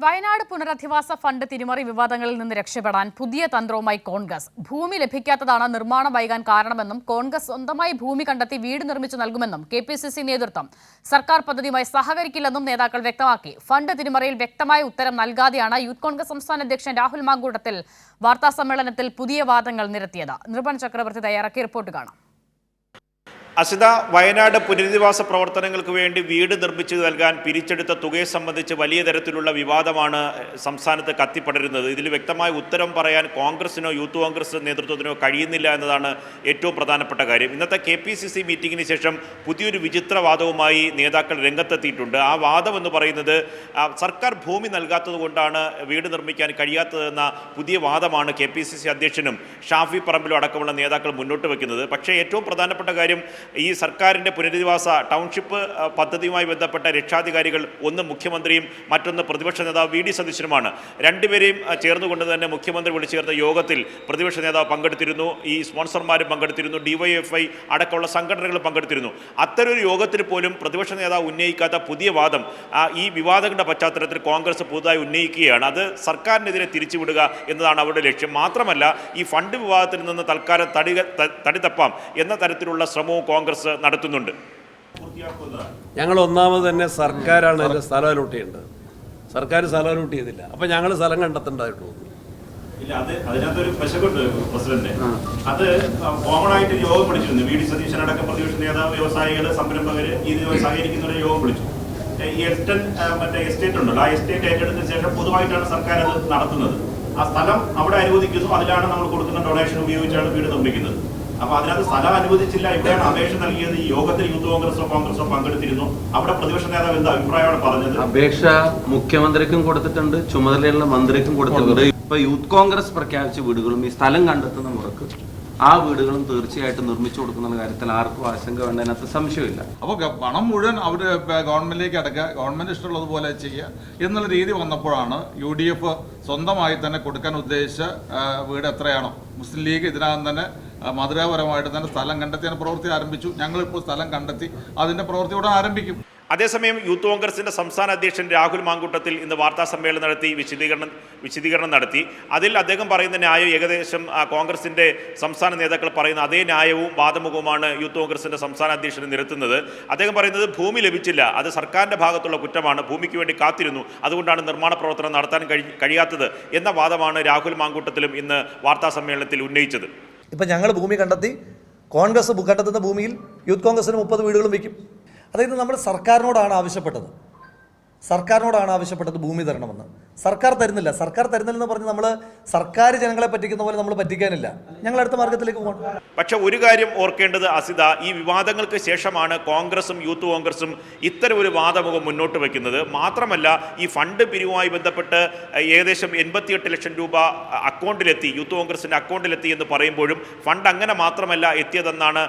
വയനാട് പുനരധിവാസ ഫണ്ട് തിരിമറി വിവാദങ്ങളിൽ നിന്ന് രക്ഷപ്പെടാൻ പുതിയ തന്ത്രവുമായി കോൺഗ്രസ്. ഭൂമി ലഭിക്കാത്തതാണ് നിർമ്മാണം വൈകാൻ കാരണമെന്നും കോൺഗ്രസ് സ്വന്തമായി ഭൂമി കണ്ടെത്തി വീട് നിർമ്മിച്ചു നൽകുമെന്നും കെപിസിസി നേതൃത്വം സർക്കാർ പദ്ധതിയുമായി സഹകരിക്കില്ലെന്നും നേതാക്കൾ വ്യക്തമാക്കി. ഫണ്ട് തിരിമറിയിൽ വ്യക്തമായ ഉത്തരം നൽകാതെയാണ് യൂത്ത് കോൺഗ്രസ് സംസ്ഥാന അധ്യക്ഷൻ രാഹുൽ മാങ്കൂട്ടത്തിൽ വാർത്താസമ്മേളനത്തിൽ പുതിയ വാദങ്ങൾ നിരത്തിയത്. നിർഭൻ ചക്രവർത്തി തയ്യാറാക്കിയ റിപ്പോർട്ട് കാണാം. അസിത, വയനാട് പുനരധിവാസ പ്രവർത്തനങ്ങൾക്ക് വേണ്ടി വീട് നിർമ്മിച്ചു നൽകാൻ പിരിച്ചെടുത്ത തുകയെ സംബന്ധിച്ച് വലിയ തരത്തിലുള്ള വിവാദമാണ് സംസ്ഥാനത്ത് കത്തിപ്പടരുന്നത്. ഇതിൽ വ്യക്തമായ ഉത്തരം പറയാൻ കോൺഗ്രസിനോ യൂത്ത് കോൺഗ്രസ് നേതൃത്വത്തിനോ കഴിയുന്നില്ല എന്നതാണ് ഏറ്റവും പ്രധാനപ്പെട്ട കാര്യം. ഇന്നത്തെ KPCC മീറ്റിംഗിന് ശേഷം പുതിയൊരു വിചിത്രവാദവുമായി നേതാക്കൾ രംഗത്തെത്തിയിട്ടുണ്ട്. ആ വാദം എന്ന് പറയുന്നത് സർക്കാർ ഭൂമി നൽകാത്തത് കൊണ്ടാണ് വീട് നിർമ്മിക്കാൻ കഴിയാത്തതെന്ന പുതിയ വാദമാണ് KPCC അധ്യക്ഷനും ഷാഫി പറമ്പിലും അടക്കമുള്ള നേതാക്കൾ മുന്നോട്ട് വയ്ക്കുന്നത്. പക്ഷേ ഏറ്റവും പ്രധാനപ്പെട്ട കാര്യം, ഈ സർക്കാരിൻ്റെ പുനരധിവാസ ടൗൺഷിപ്പ് പദ്ധതിയുമായി ബന്ധപ്പെട്ട രക്ഷാധികാരികൾ ഒന്ന് മുഖ്യമന്ത്രിയും മറ്റൊന്ന് പ്രതിപക്ഷ നേതാവ് VD സതീശനുമാണ്. രണ്ടുപേരെയും ചേർന്നുകൊണ്ട് തന്നെ മുഖ്യമന്ത്രി വിളിച്ചു ചേർത്ത യോഗത്തിൽ പ്രതിപക്ഷ നേതാവ് പങ്കെടുത്തിരുന്നു, ഈ സ്പോൺസർമാരും പങ്കെടുത്തിരുന്നു, DYFI അടക്കമുള്ള സംഘടനകൾ പങ്കെടുത്തിരുന്നു. അത്തരൊരു യോഗത്തിൽ പോലും പ്രതിപക്ഷ നേതാവ് ഉന്നയിക്കാത്ത പുതിയ വാദം ഈ വിവാദങ്ങളുടെ പശ്ചാത്തലത്തിൽ കോൺഗ്രസ് പുതുതായി ഉന്നയിക്കുകയാണ്. അത് സർക്കാരിനെതിരെ തിരിച്ചുവിടുക എന്നതാണ് അവരുടെ ലക്ഷ്യം. മാത്രമല്ല, ഈ ഫണ്ട് വിവാദത്തിൽ നിന്ന് തൽക്കാലം തടി തപ്പാം എന്ന തരത്തിലുള്ള ശ്രമവും കോൺഗ്രസ് നടത്തുന്നുണ്ട്. ഞങ്ങൾ ഒന്നാമത് തന്നെ സർക്കാരാണ് അതിൻ്റെ സ്ഥലം അലോട്ട് ചെയ്യേണ്ടത്. സർക്കാർ സ്ഥലം അലോട്ട് ചെയ്തില്ല. അപ്പം ഞങ്ങൾ സ്ഥലം കണ്ടെത്തേണ്ടതായിട്ട് തോന്നി. ഇല്ല, അതിനകത്തൊരു പശകുണ്ട് പ്രസിഡന്റ്. അത് കോമൺ ആയിട്ട് യോഗം വിളിച്ചിരുന്നു. VD സതീശനടക്കം പ്രതിപക്ഷ നേതാവ്, വ്യവസായികൾ, സംരംഭകർ ഇതിനുമായി സഹകരിക്കുന്നവരെ യോഗം വിളിച്ചു. ഈ എസ്റ്റേറ്റ് ഉണ്ടല്ലോ, ആ എസ്റ്റേറ്റ് ഏറ്റെടുത്തതിന് ശേഷം പൊതുവായിട്ടാണ് സർക്കാർ അത് നടത്തുന്നത്. ആ സ്ഥലം അവിടെ അനുവദിക്കുന്നു, അതിലാണ് നമ്മൾ കൊടുക്കുന്ന ഡൊണേഷൻ ഉപയോഗിച്ചാണ് വീട് നിർമ്മിക്കുന്നത്. അപ്പോൾ അതിനകത്ത് സ്ഥലം അനുവദിച്ചില്ല. ഇവിടെയാണ് അപേക്ഷ നൽകിയത്. ഈ യോഗത്തിൽ യൂത്ത് കോൺഗ്രസോ പങ്കെടുത്തിരുന്നു. അവിടെ പ്രതിപക്ഷ നേതാവ് എന്താ അഭിപ്രായമാണ് പറഞ്ഞത്? അപേക്ഷ മുഖ്യമന്ത്രിക്കും കൊടുത്തിട്ടുണ്ട്, ചുമതലയുള്ള മന്ത്രിക്കും കൊടുത്തിട്ടുണ്ട്. ഇപ്പൊ യൂത്ത് കോൺഗ്രസ് പ്രഖ്യാപിച്ച വീടുകളും ഈ സ്ഥലം കണ്ടെത്തുന്ന മുറക്ക് ആ വീടുകളും തീർച്ചയായിട്ടും നിർമ്മിച്ചു കൊടുക്കുന്ന കാര്യത്തിൽ ആർക്കും ആശങ്ക വേണ്ട, അതിനകത്ത് സംശയമില്ല. അപ്പോൾ പണം മുഴുവൻ അവർ ഗവൺമെന്റിലേക്ക് അടക്കുക, ഗവൺമെന്റ് ഇഷ്ടമുള്ളതുപോലെ ചെയ്യുക എന്നുള്ള രീതി വന്നപ്പോഴാണ് UDF സ്വന്തമായി തന്നെ കൊടുക്കാൻ ഉദ്ദേശിച്ച വീട് എത്രയാണോ, മുസ്ലിം ലീഗ് ഇതിനകം തന്നെ മാതൃകാപരമായിട്ട് തന്നെ സ്ഥലം കണ്ടെത്തി പ്രവൃത്തി ആരംഭിച്ചു. ഞങ്ങളിപ്പോൾ സ്ഥലം കണ്ടെത്തി അതിന്റെ പ്രവൃത്തി ഉടൻ ആരംഭിക്കും. അതേസമയം യൂത്ത് കോൺഗ്രസിന്റെ സംസ്ഥാന അധ്യക്ഷൻ രാഹുൽ മാങ്കൂട്ടത്തിൽ ഇന്ന് വാർത്താ സമ്മേളനം നടത്തി വിശദീകരണം നടത്തി. അതിൽ അദ്ദേഹം പറയുന്ന ന്യായം ഏകദേശം കോൺഗ്രസിന്റെ സംസ്ഥാന നേതാക്കൾ പറയുന്ന അതേ ന്യായവും വാദമുഖവുമാണ് യൂത്ത് കോൺഗ്രസിന്റെ സംസ്ഥാന അധ്യക്ഷന് നിരത്തുന്നത്. അദ്ദേഹം പറയുന്നത് ഭൂമി ലഭിച്ചില്ല, അത് സർക്കാരിന്റെ ഭാഗത്തുള്ള കുറ്റമാണ്, ഭൂമിക്ക് വേണ്ടി കാത്തിരുന്നു, അതുകൊണ്ടാണ് നിർമ്മാണ പ്രവർത്തനം നടത്താൻ കഴിയാത്തത് എന്ന വാദമാണ് രാഹുൽ മാങ്കൂട്ടത്തിലും ഇന്ന് വാർത്താ സമ്മേളനത്തിൽ ഉന്നയിച്ചത്. ഇപ്പം ഞങ്ങൾ ഭൂമി കണ്ടെത്തി, കോൺഗ്രസ് കണ്ടെത്തുന്ന ഭൂമിയിൽ യൂത്ത് കോൺഗ്രസിന് 30 വീടുകളും വയ്ക്കും. അതായത് നമ്മൾ സർക്കാരിനോടാണ് ആവശ്യപ്പെട്ടത് ഭൂമി തരണമെന്ന്. സർക്കാർ തരുന്നില്ല. സർക്കാർ തരുന്നില്ലെന്ന് പറഞ്ഞ് നമ്മൾ സർക്കാർ ജനങ്ങളെ പറ്റിക്കുന്ന പോലെ നമ്മൾ പറ്റിക്കാനില്ല. ഞങ്ങൾ അടുത്ത മാർഗത്തിലേക്ക് പോകണം. പക്ഷെ ഒരു കാര്യം ഓർക്കേണ്ടത് അസിത, ഈ വിവാദങ്ങൾക്ക് ശേഷമാണ് കോൺഗ്രസും യൂത്ത് കോൺഗ്രസും ഇത്തരം ഒരു വാദമുഖം മുന്നോട്ട് വയ്ക്കുന്നത്. മാത്രമല്ല, ഈ ഫണ്ട് പിരിവുമായി ബന്ധപ്പെട്ട് ഏകദേശം 88 ലക്ഷം രൂപ അക്കൗണ്ടിലെത്തി, യൂത്ത് കോൺഗ്രസിൻ്റെ അക്കൗണ്ടിലെത്തി എന്ന് പറയുമ്പോഴും ഫണ്ട് അങ്ങനെ മാത്രമല്ല എത്തിയതെന്നാണ്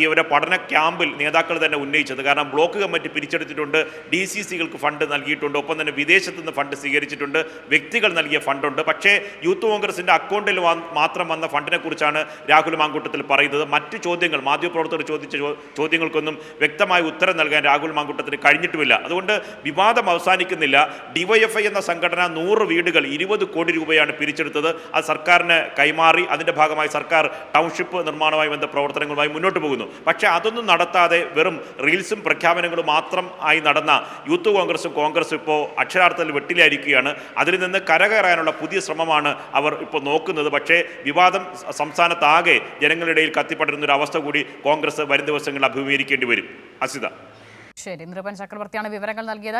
ഇവരുടെ പഠന ക്യാമ്പിൽ നേതാക്കൾ തന്നെ ഉന്നയിച്ചത്. കാരണം ബ്ലോക്ക് കമ്മിറ്റി പിരിച്ചെടുത്തിട്ടുണ്ട്, DCCകൾക്ക് ഫണ്ട് നൽകിയിട്ടുണ്ട്, ഒപ്പം തന്നെ വിദേശത്തു നിന്ന് ഫണ്ട് സ്വീകരിച്ചിട്ടുണ്ട്, വ്യക്തികൾ നൽകിയ ഫണ്ടുണ്ട്. പക്ഷേ യൂത്ത് കോൺഗ്രസിൻ്റെ അക്കൗണ്ടിൽ മാത്രം വന്ന ഫണ്ടിനെ കുറിച്ചാണ് രാഹുൽ മാങ്കൂട്ടത്തിൽ പറയുന്നത്. മറ്റ് ചോദ്യങ്ങൾ, മാധ്യമപ്രവർത്തകർ ചോദിച്ച ചോദ്യങ്ങൾക്കൊന്നും വ്യക്തമായ ഉത്തരം നൽകാൻ രാഹുൽ മാങ്കൂട്ടത്തിന് കഴിഞ്ഞിട്ടുമില്ല. അതുകൊണ്ട് വിവാദം അവസാനിക്കുന്നില്ല. DYFI എന്ന സംഘടന 100 വീടുകൾ 20 കോടി രൂപയാണ് പിരിച്ചെടുത്തത്. അത് സർക്കാരിന് കൈമാറി. അതിൻ്റെ ഭാഗമായി സർക്കാർ ടൗൺഷിപ്പ് നിർമ്മാണവുമായി ബന്ധ പ്രവർത്തനങ്ങളുമായി മുന്നോട്ട് പോകുന്നു. പക്ഷേ അതൊന്നും നടത്താതെ വെറും റീൽസും പ്രഖ്യാപനങ്ങളും മാത്രം ആയി നടന്ന യൂത്ത് കോൺഗ്രസും ഇപ്പോൾ അക്ഷരാർത്ഥത്തിൽ വെട്ടിലായിരിക്കുകയാണ്. അതിൽ നിന്ന് കരകയറാനുള്ള പുതിയ ശ്രമമാണ് അവർ ഇപ്പോൾ നോക്കുന്നത്. പക്ഷേ വിവാദം സംസ്ഥാനത്താകെ ജനങ്ങളുടെ ഇടയിൽ കത്തിപ്പടരുന്ന ഒരു അവസ്ഥ കൂടി കോൺഗ്രസ് വരും ദിവസങ്ങളിൽ അഭിമുഖീകരിക്കേണ്ടി വരും. അസിത. ശരി, നിർഭൻ ചക്രവർത്തിയാണ് വിവരങ്ങൾ നൽകിയത്.